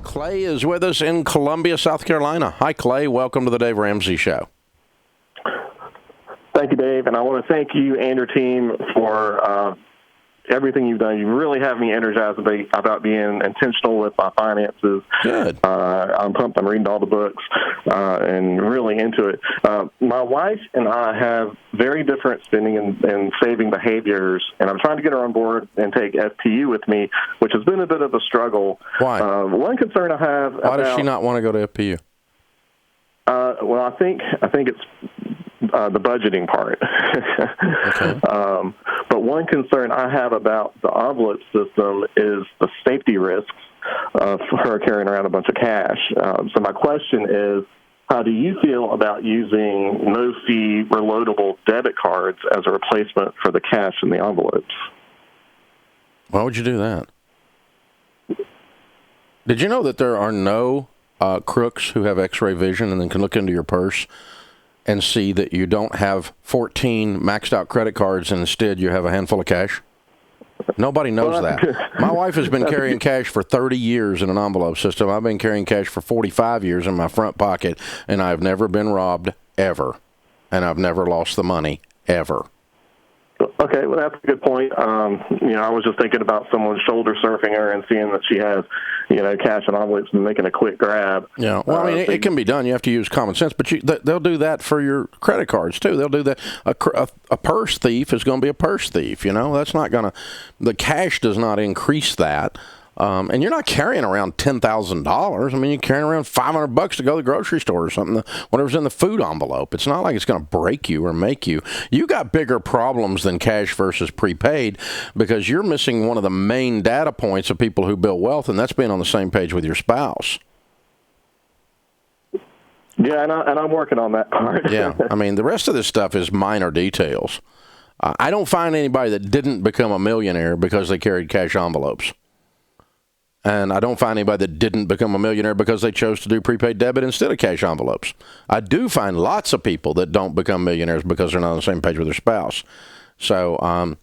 Clay is with us in Columbia, South Carolina. Hi, Clay. Welcome to the Dave Ramsey Show. Thank you, Dave, and I want to thank you and your team for everything you've done. You really have me energized about being intentional with my finances. Good. I'm pumped. I'm reading all the books and really into it. My wife and I have very different spending and saving behaviors, and I'm trying to get her on board and take FPU with me, which has been a bit of a struggle. Why? One concern I have. Why does she not want to go to FPU? Well, I think it's the budgeting part. Okay. But one concern I have about the envelope system is the safety risks of her carrying around a bunch of cash. So my question is, how do you feel about using no-fee reloadable debit cards as a replacement for the cash in the envelopes? Why would you do that? Did you know that there are no crooks who have X-ray vision and then can look into your purse and see that you don't have 14 maxed out credit cards and instead you have a handful of cash? Nobody knows that. My wife has been carrying cash for 30 years in an envelope system. I've been carrying cash for 45 years in my front pocket, and I've never been robbed, ever. And I've never lost the money, ever. Okay, well, that's a good point. I was just thinking about someone shoulder surfing her and seeing that she has, cash and envelopes and making a quick grab. Yeah, well, I mean, it can be done. You have to use common sense, but they'll do that for your credit cards, too. They'll do that. A purse thief is going to be a purse thief, That's not going to – the cash does not increase that. And you're not carrying around $10,000. I mean, you're carrying around $500 to go to the grocery store or something, whatever's in the food envelope. It's not like it's going to break you or make you. You got bigger problems than cash versus prepaid because you're missing one of the main data points of people who build wealth, and that's being on the same page with your spouse. Yeah, and I'm working on that part. Yeah, I mean, the rest of this stuff is minor details. I don't find anybody that didn't become a millionaire because they carried cash envelopes. And I don't find anybody that didn't become a millionaire because they chose to do prepaid debit instead of cash envelopes. I do find lots of people that don't become millionaires because they're not on the same page with their spouse. So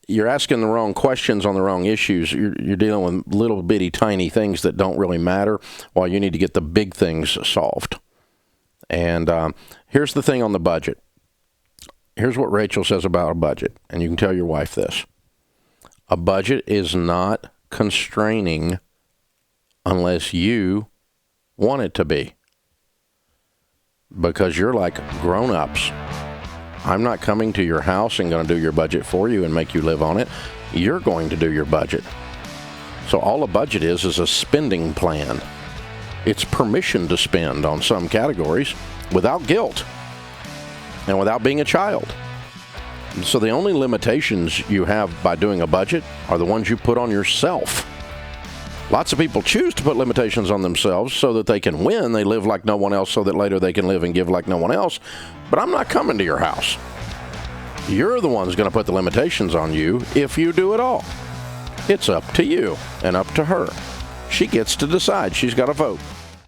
you're asking the wrong questions on the wrong issues. You're dealing with little bitty tiny things that don't really matter while you need to get the big things solved. And here's the thing on the budget. Here's what Rachel says about a budget, and you can tell your wife this. A budget is not constraining unless you want it to be, because you're like grown-ups. I'm not coming to your house and going to do your budget for you and make you live on it. You're going to do your budget. So all a budget is a spending plan. It's permission to spend on some categories without guilt and without being a child. So the only limitations you have by doing a budget are the ones you put on yourself. Lots of people choose to put limitations on themselves so that they can win. They live like no one else so that later they can live and give like no one else. But I'm not coming to your house. You're the one's going to put the limitations on you if you do it all. It's up to you and up to her. She gets to decide. She's got a vote.